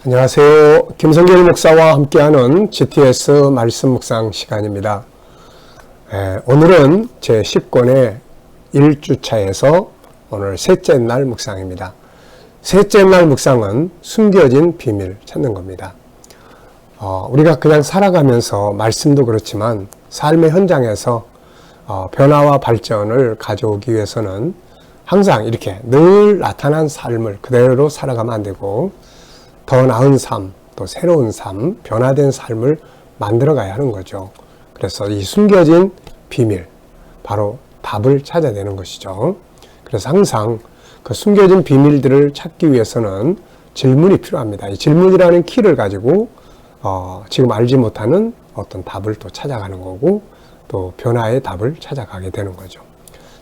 안녕하세요. 김성길 목사와 함께하는 GTS 말씀 묵상 시간입니다. 오늘은 제 10권의 1주차에서 오늘 셋째 날 묵상입니다. 셋째 날 묵상은 숨겨진 비밀 찾는 겁니다. 우리가 그냥 살아가면서 말씀도 그렇지만 삶의 현장에서 변화와 발전을 가져오기 위해서는 항상 이렇게 늘 나타난 삶을 그대로 살아가면 안 되고 더 나은 삶, 또 새로운 삶, 변화된 삶을 만들어가야 하는 거죠. 그래서 이 숨겨진 비밀, 바로 답을 찾아내는 것이죠. 그래서 항상 그 숨겨진 비밀들을 찾기 위해서는 질문이 필요합니다. 이 질문이라는 키를 가지고 지금 알지 못하는 어떤 답을 또 찾아가는 거고 또 변화의 답을 찾아가게 되는 거죠.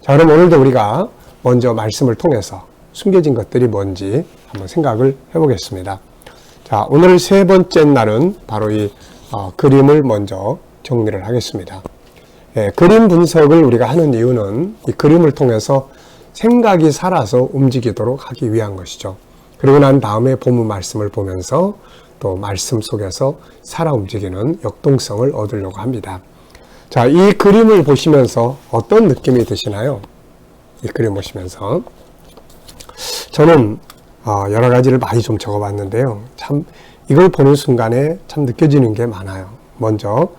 자, 그럼 오늘도 우리가 먼저 말씀을 통해서 숨겨진 것들이 뭔지 한번 생각을 해보겠습니다. 자, 오늘 세 번째 날은 바로 이 그림을 먼저 정리를 하겠습니다. 그림 분석을 우리가 하는 이유는 이 그림을 통해서 생각이 살아서 움직이도록 하기 위한 것이죠. 그리고 난 다음에 본문 말씀을 보면서 또 말씀 속에서 살아 움직이는 역동성을 얻으려고 합니다. 자, 이 그림을 보시면서 어떤 느낌이 드시나요? 이 그림 보시면서 저는 여러 가지를 많이 좀 적어봤는데요. 참 이걸 보는 순간에 참 느껴지는 게 많아요. 먼저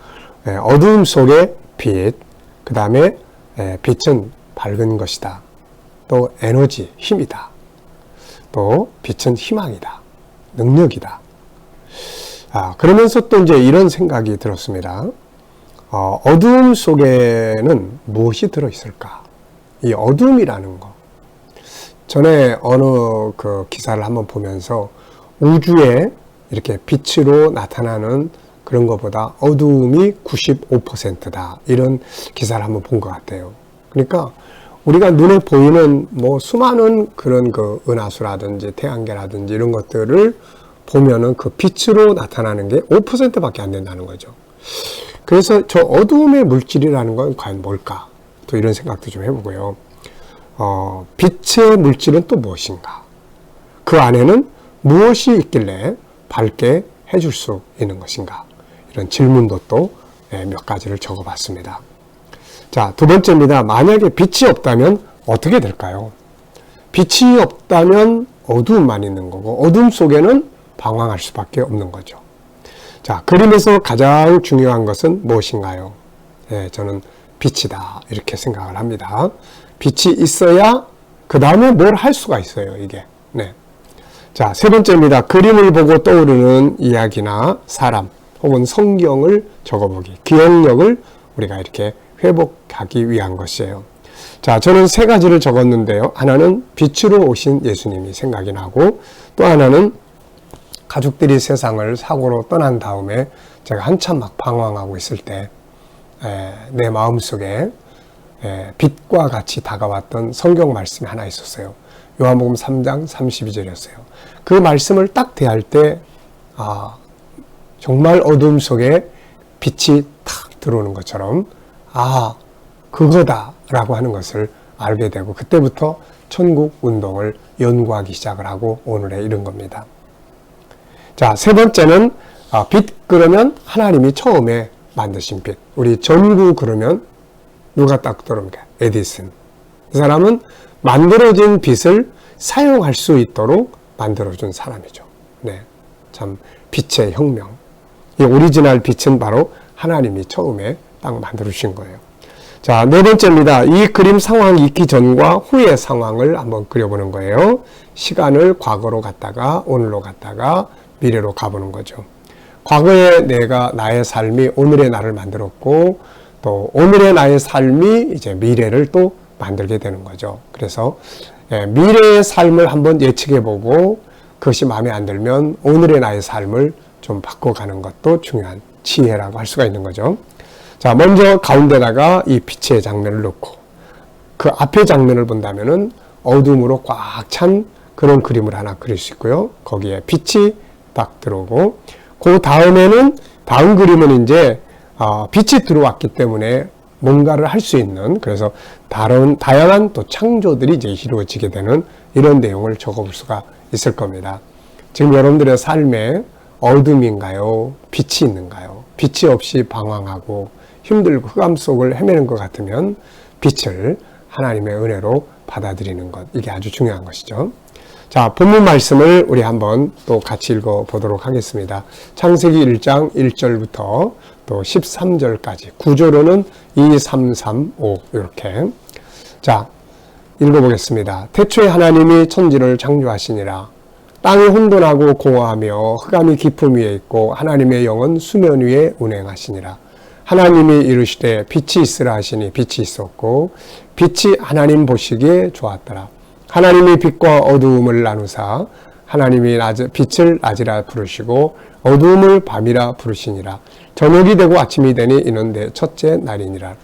어두움 속의 빛, 그 다음에 빛은 밝은 것이다. 또 에너지, 힘이다. 또 빛은 희망이다. 능력이다. 그러면서 또 이제 이런 생각이 들었습니다. 어두움 속에는 무엇이 들어있을까? 이 어둠이라는 거. 전에 어느 그 기사를 한번 보면서 우주에 이렇게 빛으로 나타나는 그런 것보다 어두움이 95%다. 이런 기사를 한번 본 것 같아요. 그러니까 우리가 눈에 보이는 뭐 수많은 그런 그 은하수라든지 태양계라든지 이런 것들을 보면은 그 빛으로 나타나는 게 5%밖에 안 된다는 거죠. 그래서 저 어두움의 물질이라는 건 과연 뭘까? 또 이런 생각도 좀 해보고요. 빛의 물질은 또 무엇인가? 그 안에는 무엇이 있길래 밝게 해줄 수 있는 것인가? 이런 질문도 또 몇 가지를 적어봤습니다. 자, 두 번째입니다. 만약에 빛이 없다면 어떻게 될까요? 빛이 없다면 어두움만 있는 거고 어둠 속에는 방황할 수밖에 없는 거죠. 자, 그림에서 가장 중요한 것은 무엇인가요? 저는 빛이다 이렇게 생각을 합니다. 빛이 있어야 그 다음에 뭘 할 수가 있어요, 이게. 네. 자, 세 번째입니다. 그림을 보고 떠오르는 이야기나 사람 혹은 성경을 적어보기. 기억력을 우리가 이렇게 회복하기 위한 것이에요. 자, 저는 세 가지를 적었는데요. 하나는 빛으로 오신 예수님이 생각이 나고 또 하나는 가족들이 세상을 사고로 떠난 다음에 제가 한참 막 방황하고 있을 때 내 마음속에 빛과 같이 다가왔던 성경 말씀이 하나 있었어요. 요한복음 3장 32절이었어요. 그 말씀을 딱 대할 때 정말 어둠 속에 빛이 탁 들어오는 것처럼 그거다라고 하는 것을 알게 되고 그때부터 천국 운동을 연구하기 시작을 하고 오늘에 이른 겁니다. 자, 세 번째는 빛 그러면 하나님이 처음에 만드신 빛. 우리 전구 그러면 누가 딱 들어옵니까? 에디슨. 이 사람은 만들어진 빛을 사용할 수 있도록 만들어준 사람이죠. 네, 참 빛의 혁명. 이 오리지널 빛은 바로 하나님이 처음에 딱 만들어주신 거예요. 자, 네 번째입니다. 이 그림 상황이 있기 전과 후의 상황을 한번 그려보는 거예요. 시간을 과거로 갔다가 오늘로 갔다가 미래로 가보는 거죠. 과거의 나의 삶이 오늘의 나를 만들었고 또 오늘의 나의 삶이 이제 미래를 또 만들게 되는 거죠. 그래서 미래의 삶을 한번 예측해보고 그것이 마음에 안 들면 오늘의 나의 삶을 좀 바꿔가는 것도 중요한 지혜라고 할 수가 있는 거죠. 자, 먼저 가운데다가 이 빛의 장면을 넣고 그 앞의 장면을 본다면은 어둠으로 꽉 찬 그런 그림을 하나 그릴 수 있고요. 거기에 빛이 딱 들어오고 그 다음에는 다음 그림은 이제 빛이 들어왔기 때문에 뭔가를 할 수 있는 그래서 다양한 또 창조들이 이제 이루어지게 되는 이런 내용을 적어볼 수가 있을 겁니다. 지금 여러분들의 삶에 어둠인가요? 빛이 있는가요? 빛이 없이 방황하고 힘들고 흑암 속을 헤매는 것 같으면 빛을 하나님의 은혜로 받아들이는 것, 이게 아주 중요한 것이죠. 자, 본문 말씀을 우리 한번 또 같이 읽어보도록 하겠습니다. 창세기 1장 1절부터 또 13절까지, 구조로는 2, 3, 3, 5 이렇게. 자, 읽어보겠습니다. 태초에 하나님이 천지를 창조하시니라. 땅이 혼돈하고 공허하며 흑암이 깊음 위에 있고 하나님의 영은 수면 위에 운행하시니라. 하나님이 이르시되 빛이 있으라 하시니 빛이 있었고 빛이 하나님 보시기에 좋았더라. 하나님이 빛과 어두움을 나누사 하나님이 빛을 낮이라 부르시고 어두움을 밤이라 부르시니라. 저녁이 되고 아침이 되니 이는 내 첫째 날이니라.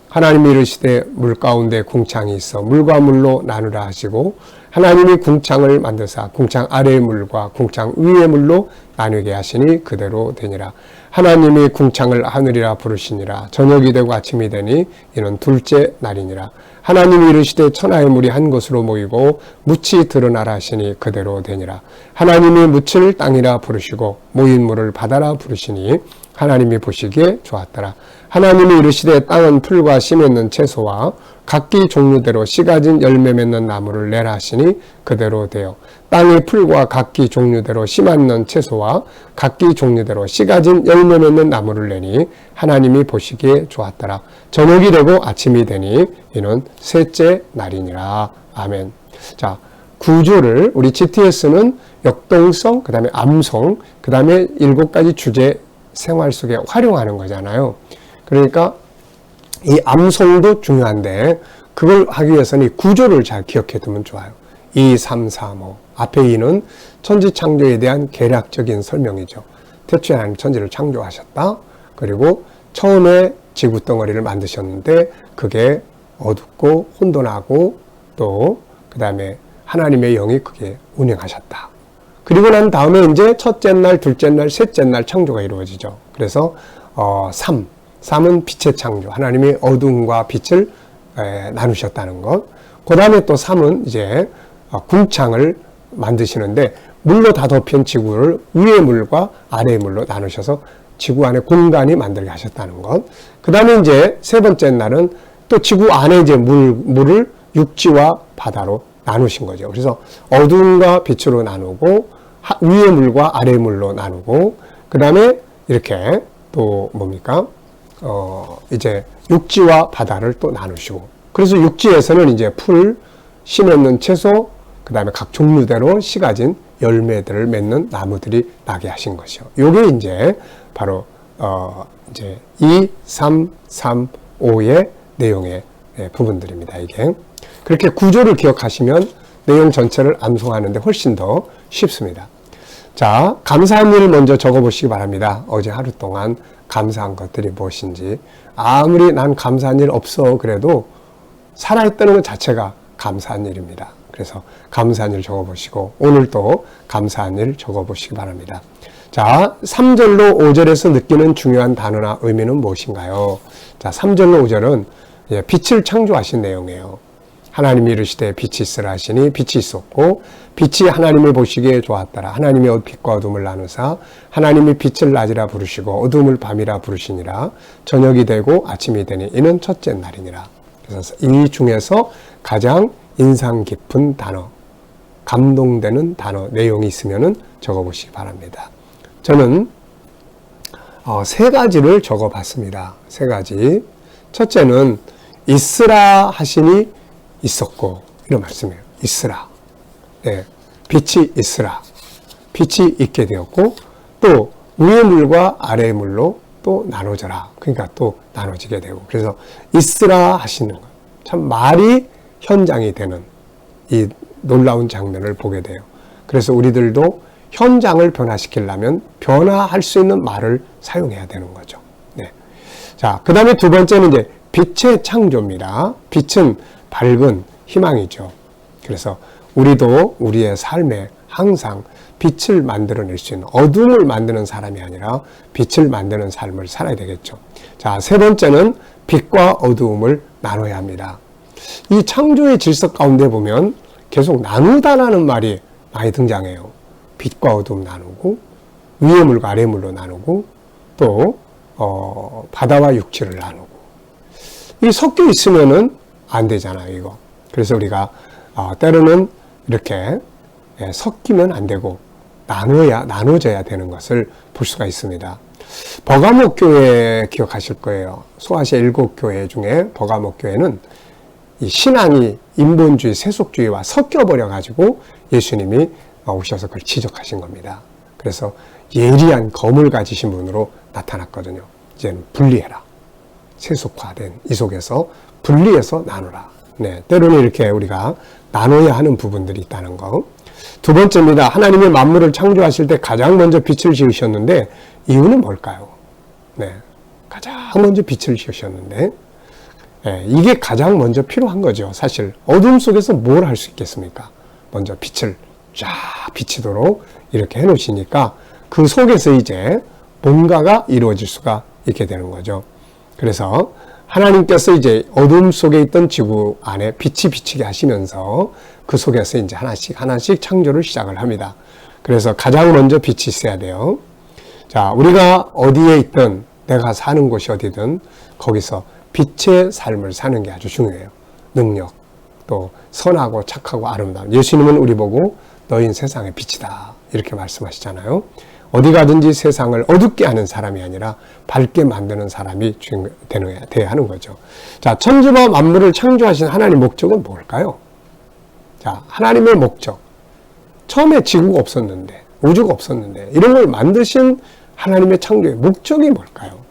하나님이 이르시되 물 가운데 궁창이 있어 물과 물로 나누라 하시고 하나님이 궁창을 만드사 궁창 아래의 물과 궁창 위의 물로 나누게 하시니 그대로 되니라. 하나님이 궁창을 하늘이라 부르시니라. 저녁이 되고 아침이 되니 이는 둘째 날이니라. 하나님이 이르시되 천하의 물이 한 곳으로 모이고 묻이 드러나라 하시니 그대로 되니라. 하나님이 묻을 땅이라 부르시고 모인 물을 바다라 부르시니 하나님이 보시기에 좋았더라. 하나님이 이르시되 땅은 풀과 씨 맺는 채소와 각기 종류대로 씨 가진 열매 맺는 나무를 내라 하시니 그대로 되어 땅의 풀과 각기 종류대로 씨 맺는 채소와 각기 종류대로 씨 가진 열매 맺는 나무를 내니 하나님이 보시기에 좋았더라. 저녁이 되고 아침이 되니 이는 셋째 날이니라. 아멘. 자, 구조를 우리 GTS는 역동성, 그 다음에 암송, 그 다음에 7가지 주제 생활 속에 활용하는 거잖아요. 그러니까 이 암송도 중요한데 그걸 하기 위해서는 이 구조를 잘 기억해 두면 좋아요. 2, 3, 4, 5. 앞에 2는 천지 창조에 대한 개략적인 설명이죠. 태초에 하나님 천지를 창조하셨다. 그리고 처음에 지구 덩어리를 만드셨는데 그게 어둡고 혼돈하고 또 그 다음에 하나님의 영이 그게 운행하셨다. 그리고 난 다음에 이제 첫째 날, 둘째 날, 셋째 날 창조가 이루어지죠. 그래서 3은 빛의 창조. 하나님이 어둠과 빛을 나누셨다는 것. 그 다음에 또 3은 이제 궁창을 만드시는데 물로 다 덮인 지구를 위의 물과 아래의 물로 나누셔서 지구 안에 공간이 만들게 하셨다는 것. 그 다음에 이제 세 번째 날은 또 지구 안에 이제 물을 육지와 바다로 나누신 거죠. 그래서 어둠과 빛으로 나누고 위의 물과 아래의 물로 나누고 그 다음에 이렇게 또 뭡니까? 이제 육지와 바다를 또 나누시고 그래서 육지에서는 이제 풀, 씨 맺는 채소, 그 다음에 각 종류대로 씨 가진 열매들을 맺는 나무들이 나게 하신 것이요. 요게 이제 바로 이제 2, 3, 3, 5의 내용의 부분들입니다. 이게 그렇게 구조를 기억하시면 내용 전체를 암송하는데 훨씬 더 쉽습니다. 자, 감사한 일을 먼저 적어보시기 바랍니다. 어제 하루 동안 감사한 것들이 무엇인지. 아무리 난 감사한 일 없어 그래도 살아있다는 것 자체가 감사한 일입니다. 그래서 감사한 일 적어보시고 오늘도 감사한 일 적어보시기 바랍니다. 자, 3절로 5절에서 느끼는 중요한 단어나 의미는 무엇인가요? 자, 3절로 5절은 빛을 창조하신 내용이에요. 하나님이 이르시되 빛이 있으라 하시니 빛이 있었고 빛이 하나님을 보시기에 좋았더라. 하나님이 빛과 어둠을 나누사 하나님이 빛을 낮이라 부르시고 어둠을 밤이라 부르시니라. 저녁이 되고 아침이 되니 이는 첫째 날이니라. 그래서 이 중에서 가장 인상 깊은 단어, 감동되는 단어, 내용이 있으면 적어보시기 바랍니다. 저는 3가지를 적어봤습니다. 3가지. 첫째는 있으라 하시니 있었고 이런 말씀이에요. 있으라. 네, 빛이 있으라. 빛이 있게 되었고 또 위의 물과 아래의 물로 또 나눠져라. 그러니까 또 나눠지게 되고 그래서 있으라 하시는 것. 참 말이 현장이 되는 이 놀라운 장면을 보게 돼요. 그래서 우리들도 현장을 변화시키려면 변화할 수 있는 말을 사용해야 되는 거죠. 네. 자, 그 다음에 두 번째는 이제 빛의 창조입니다. 빛은 밝은 희망이죠. 그래서 우리도 우리의 삶에 항상 빛을 만들어낼 수 있는 어둠을 만드는 사람이 아니라 빛을 만드는 삶을 살아야 되겠죠. 자, 세 번째는 빛과 어두움을 나눠야 합니다. 이 창조의 질서 가운데 보면 계속 나누다라는 말이 많이 등장해요. 빛과 어둠 나누고 위의 물과 아래 물로 나누고 또 바다와 육지를 나누고 이 섞여 있으면은 안 되잖아요, 이거. 그래서 우리가 때로는 이렇게 섞이면 안 되고 나눠져야 되는 것을 볼 수가 있습니다. 버가모 교회 기억하실 거예요. 소아시아 7교회 중에 버가모 교회는 이 신앙이 인본주의, 세속주의와 섞여버려 가지고 예수님이 오셔서 그걸 지적하신 겁니다. 그래서 예리한 검을 가지신 분으로 나타났거든요. 이제는 분리해라. 세속화된 이 속에서 분리해서 나누라. 네, 때로는 이렇게 우리가 나눠야 하는 부분들이 있다는 거. 두 번째입니다. 하나님의 만물을 창조하실 때 가장 먼저 빛을 지으셨는데 이유는 뭘까요? 네, 가장 먼저 빛을 지으셨는데 이게 가장 먼저 필요한 거죠. 사실 어둠 속에서 뭘 할 수 있겠습니까? 먼저 빛을 쫙 비치도록 이렇게 해놓으시니까 그 속에서 이제 뭔가가 이루어질 수가 있게 되는 거죠. 그래서 하나님께서 이제 어둠 속에 있던 지구 안에 빛이 비치게 하시면서 그 속에서 이제 하나씩 창조를 시작을 합니다. 그래서 가장 먼저 빛이 있어야 돼요. 자, 우리가 어디에 있든 내가 사는 곳이 어디든 거기서 빛의 삶을 사는 게 아주 중요해요. 능력, 또 선하고 착하고 아름다운. 예수님은 우리 보고 너희는 세상의 빛이다 이렇게 말씀하시잖아요. 어디 가든지 세상을 어둡게 하는 사람이 아니라 밝게 만드는 사람이 되어야 하는 거죠. 자, 천지와 만물을 창조하신 하나님의 목적은 뭘까요? 자, 하나님의 목적. 처음에 지구가 없었는데, 우주가 없었는데, 이런 걸 만드신 하나님의 창조의 목적이 뭘까요?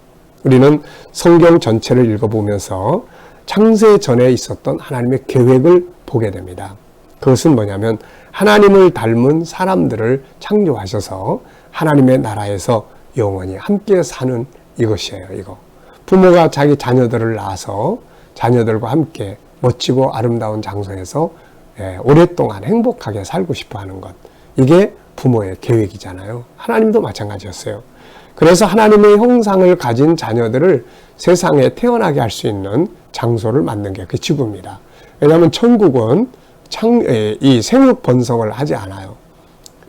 우리는 성경 전체를 읽어보면서 창세 전에 있었던 하나님의 계획을 보게 됩니다. 그것은 뭐냐면 하나님을 닮은 사람들을 창조하셔서 하나님의 나라에서 영원히 함께 사는 이것이에요. 이거. 부모가 자기 자녀들을 낳아서 자녀들과 함께 멋지고 아름다운 장소에서 오랫동안 행복하게 살고 싶어 하는 것. 이게 부모의 계획이잖아요. 하나님도 마찬가지였어요. 그래서 하나님의 형상을 가진 자녀들을 세상에 태어나게 할 수 있는 장소를 만든 게 그 지구입니다. 왜냐하면 천국은 이 생육 번성을 하지 않아요.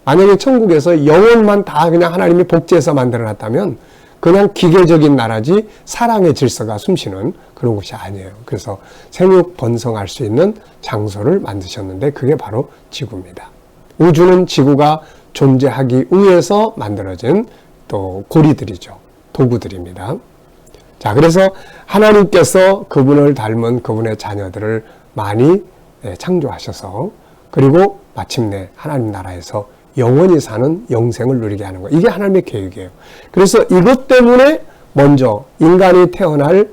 만약에 천국에서 영혼만 다 그냥 하나님이 복제해서 만들어놨다면 그냥 기계적인 나라지 사랑의 질서가 숨쉬는 그런 곳이 아니에요. 그래서 생육 번성할 수 있는 장소를 만드셨는데 그게 바로 지구입니다. 우주는 지구가 존재하기 위해서 만들어진 또 고리들이죠. 도구들입니다. 자, 그래서 하나님께서 그분을 닮은 그분의 자녀들을 많이 창조하셔서 그리고 마침내 하나님 나라에서 영원히 사는 영생을 누리게 하는 거예요. 이게 하나님의 계획이에요. 그래서 이것 때문에 먼저 인간이 태어날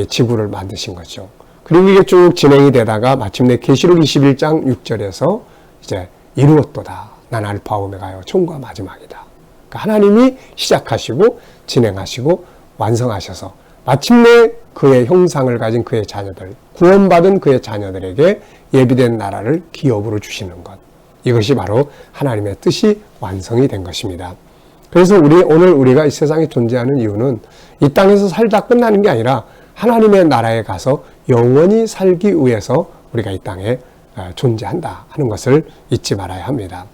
지구를 만드신 거죠. 그리고 이게 쭉 진행이 되다가 마침내 계시록 21장 6절에서 이제 이루었도다. 난 알파 오메가요. 처음과 마지막이다. 그러니까 하나님이 시작하시고 진행하시고 완성하셔서 마침내 그의 형상을 가진 그의 자녀들, 구원받은 그의 자녀들에게 예비된 나라를 기업으로 주시는 것. 이것이 바로 하나님의 뜻이 완성이 된 것입니다. 그래서 오늘 우리가 이 세상에 존재하는 이유는 이 땅에서 살다 끝나는 게 아니라 하나님의 나라에 가서 영원히 살기 위해서 우리가 이 땅에 존재한다 하는 것을 잊지 말아야 합니다.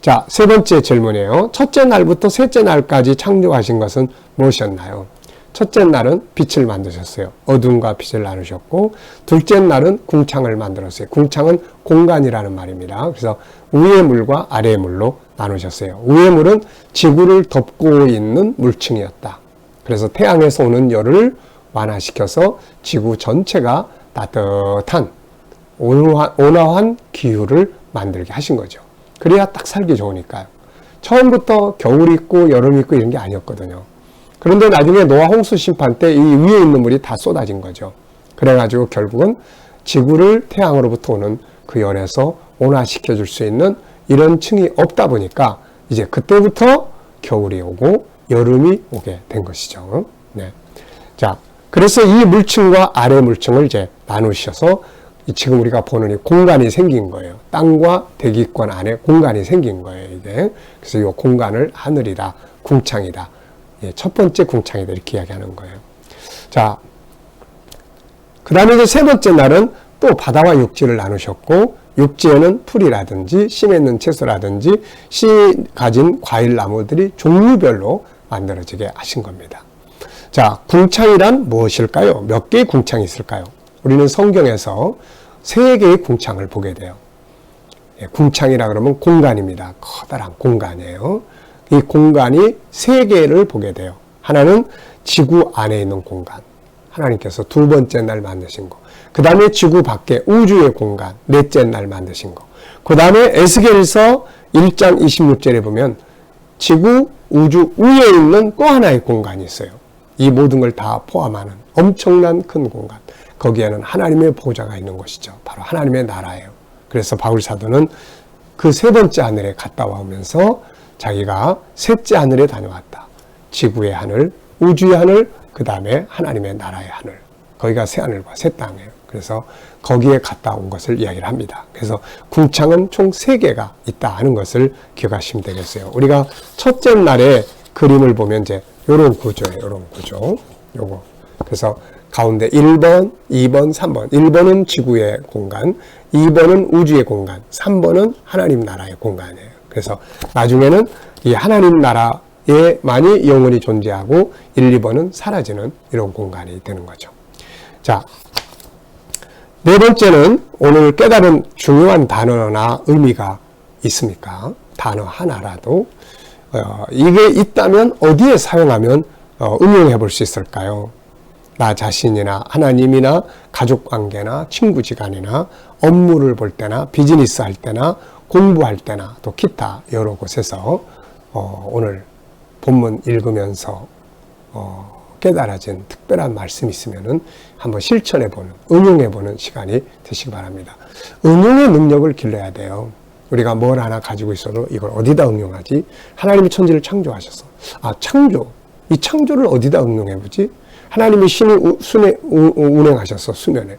자, 세 번째 질문이에요. 첫째 날부터 셋째 날까지 창조하신 것은 무엇이었나요? 첫째 날은 빛을 만드셨어요. 어둠과 빛을 나누셨고, 둘째 날은 궁창을 만들었어요. 궁창은 공간이라는 말입니다. 그래서 위의 물과 아래의 물로 나누셨어요. 위의 물은 지구를 덮고 있는 물층이었다. 그래서 태양에서 오는 열을 완화시켜서 지구 전체가 따뜻한 온화한 기후를 만들게 하신 거죠. 그래야 딱 살기 좋으니까요. 처음부터 겨울이 있고 여름이 있고 이런 게 아니었거든요. 그런데 나중에 노아 홍수 심판 때 이 위에 있는 물이 다 쏟아진 거죠. 그래가지고 결국은 지구를 태양으로부터 오는 그 열에서 온화시켜 줄 수 있는 이런 층이 없다 보니까 이제 그때부터 겨울이 오고 여름이 오게 된 것이죠. 네. 자, 그래서 이 물층과 아래 물층을 이제 나누셔서 지금 우리가 보는 이 공간이 생긴 거예요. 땅과 대기권 안에 공간이 생긴 거예요, 이게. 그래서 이 공간을 하늘이다, 궁창이다. 첫 번째 궁창이다, 이렇게 이야기하는 거예요. 자, 그 다음에 이제 세 번째 날은 또 바다와 육지를 나누셨고, 육지에는 풀이라든지 씨 맺는 채소라든지 씨 가진 과일 나무들이 종류별로 만들어지게 하신 겁니다. 자, 궁창이란 무엇일까요? 몇 개의 궁창이 있을까요? 우리는 성경에서 3개의 궁창을 보게 돼요. 궁창이라 그러면 공간입니다. 커다란 공간이에요. 이 공간이 3개를 보게 돼요. 하나는 지구 안에 있는 공간. 하나님께서 2번째 날 만드신 거. 그 다음에 지구 밖에 우주의 공간. 4째 날 만드신 거. 그 다음에 에스겔서 1장 26절에 보면 지구, 우주 위에 있는 또 하나의 공간이 있어요. 이 모든 걸 다 포함하는 엄청난 큰 공간. 거기에는 하나님의 보좌가 있는 것이죠. 바로 하나님의 나라예요. 그래서 바울 사도는 그 3번째 하늘에 갔다 오면서 자기가 3째 하늘에 다녀왔다. 지구의 하늘, 우주의 하늘, 그 다음에 하나님의 나라의 하늘. 거기가 새 하늘과 새 땅이에요. 그래서 거기에 갔다 온 것을 이야기를 합니다. 그래서 궁창은 총 3개가 있다 하는 것을 기억하시면 되겠어요. 우리가 첫째 날에 그림을 보면 이제 요런 구조예요. 요런 구조. 요거. 그래서 가운데 1번, 2번, 3번. 1번은 지구의 공간, 2번은 우주의 공간, 3번은 하나님 나라의 공간이에요. 그래서 나중에는 이 하나님 나라에만이 영원히 존재하고 1, 2번은 사라지는 이런 공간이 되는 거죠. 자, 4번째는 오늘 깨달은 중요한 단어나 의미가 있습니까? 단어 하나라도. 이게 있다면 어디에 사용하면 응용해 볼 수 있을까요? 나 자신이나 하나님이나 가족관계나 친구지간이나 업무를 볼 때나 비즈니스 할 때나 공부할 때나 또 기타 여러 곳에서 오늘 본문 읽으면서 깨달아진 특별한 말씀이 있으면은 한번 실천해보는, 응용해보는 시간이 되시기 바랍니다. 응용의 능력을 길러야 돼요. 우리가 뭘 하나 가지고 있어도 이걸 어디다 응용하지? 하나님이 천지를 창조하셔서 창조, 이 창조를 어디다 응용해보지? 하나님이 신을 운행하셔서 수면에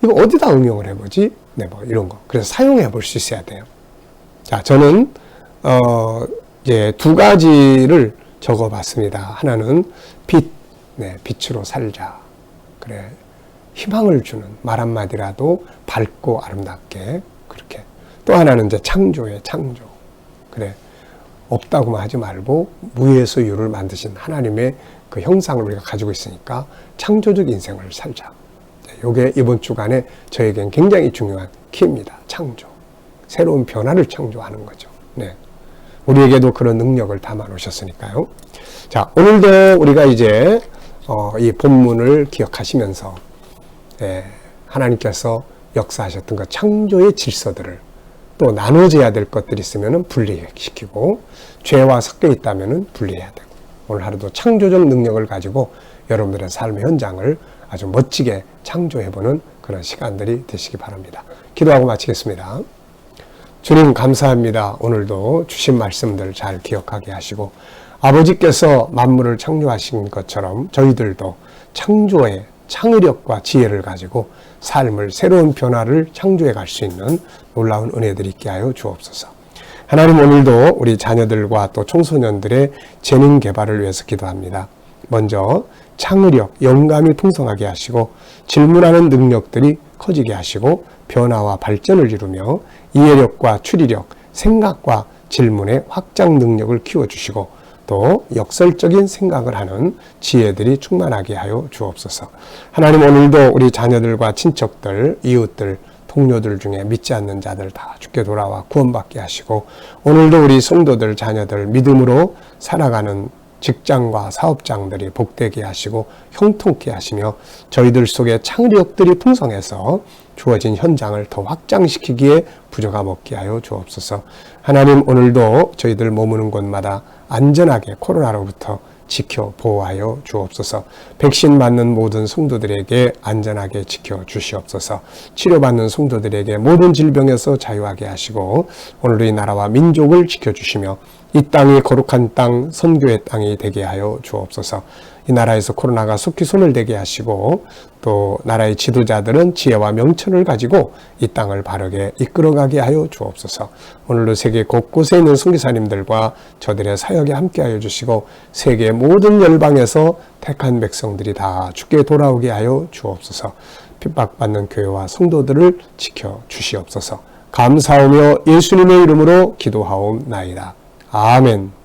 이거 어디다 응용을 해보지? 네, 뭐 이런 거. 그래서 사용해볼 수 있어야 돼요. 자, 저는 이제 2가지를 적어봤습니다. 하나는 빛, 네, 빛으로 살자. 그래, 희망을 주는 말 한마디라도 밝고 아름답게 그렇게. 또 하나는 이제 창조의 창조. 그래, 없다고만 하지 말고 무에서 유를 만드신 하나님의 그 형상을 우리가 가지고 있으니까 창조적 인생을 살자. 이게 이번 주간에 저에겐 굉장히 중요한 키입니다. 창조. 새로운 변화를 창조하는 거죠. 네. 우리에게도 그런 능력을 담아 놓으셨으니까요. 자, 오늘도 우리가 이제 이 본문을 기억하시면서 하나님께서 역사하셨던 그 창조의 질서들을 또 나눠져야 될 것들이 있으면 분리시키고 죄와 섞여 있다면 분리해야 되고 오늘 하루도 창조적 능력을 가지고 여러분들의 삶의 현장을 아주 멋지게 창조해보는 그런 시간들이 되시기 바랍니다. 기도하고 마치겠습니다. 주님 감사합니다. 오늘도 주신 말씀들 잘 기억하게 하시고 아버지께서 만물을 창조하신 것처럼 저희들도 창조의 창의력과 지혜를 가지고 삶을 새로운 변화를 창조해 갈 수 있는 놀라운 은혜들이 있게 하여 주옵소서. 하나님 오늘도 우리 자녀들과 또 청소년들의 재능 개발을 위해서 기도합니다. 먼저 창의력, 영감이 풍성하게 하시고 질문하는 능력들이 커지게 하시고 변화와 발전을 이루며 이해력과 추리력, 생각과 질문의 확장 능력을 키워주시고 또 역설적인 생각을 하는 지혜들이 충만하게 하여 주옵소서. 하나님 오늘도 우리 자녀들과 친척들, 이웃들, 동료들 중에 믿지 않는 자들 다 주께 돌아와 구원받게 하시고 오늘도 우리 성도들, 자녀들 믿음으로 살아가는 직장과 사업장들이 복되게 하시고 형통케 하시며 저희들 속에 창의력들이 풍성해서 주어진 현장을 더 확장시키기에 부족함 없게 하여 주옵소서. 하나님 오늘도 저희들 머무는 곳마다 안전하게 코로나로부터 지켜 보호하여 주옵소서. 백신 맞는 모든 성도들에게 안전하게 지켜 주시옵소서. 치료받는 성도들에게 모든 질병에서 자유하게 하시고 오늘도 이 나라와 민족을 지켜주시며 이 땅이 거룩한 땅, 선교의 땅이 되게 하여 주옵소서. 이 나라에서 코로나가 속히 손을 대게 하시고 또 나라의 지도자들은 지혜와 명철을 가지고 이 땅을 바르게 이끌어가게 하여 주옵소서. 오늘도 세계 곳곳에 있는 선교사님들과 저들의 사역에 함께하여 주시고 세계 모든 열방에서 택한 백성들이 다 주께 돌아오게 하여 주옵소서. 핍박받는 교회와 성도들을 지켜 주시옵소서. 감사하며 예수님의 이름으로 기도하옵나이다. 아멘.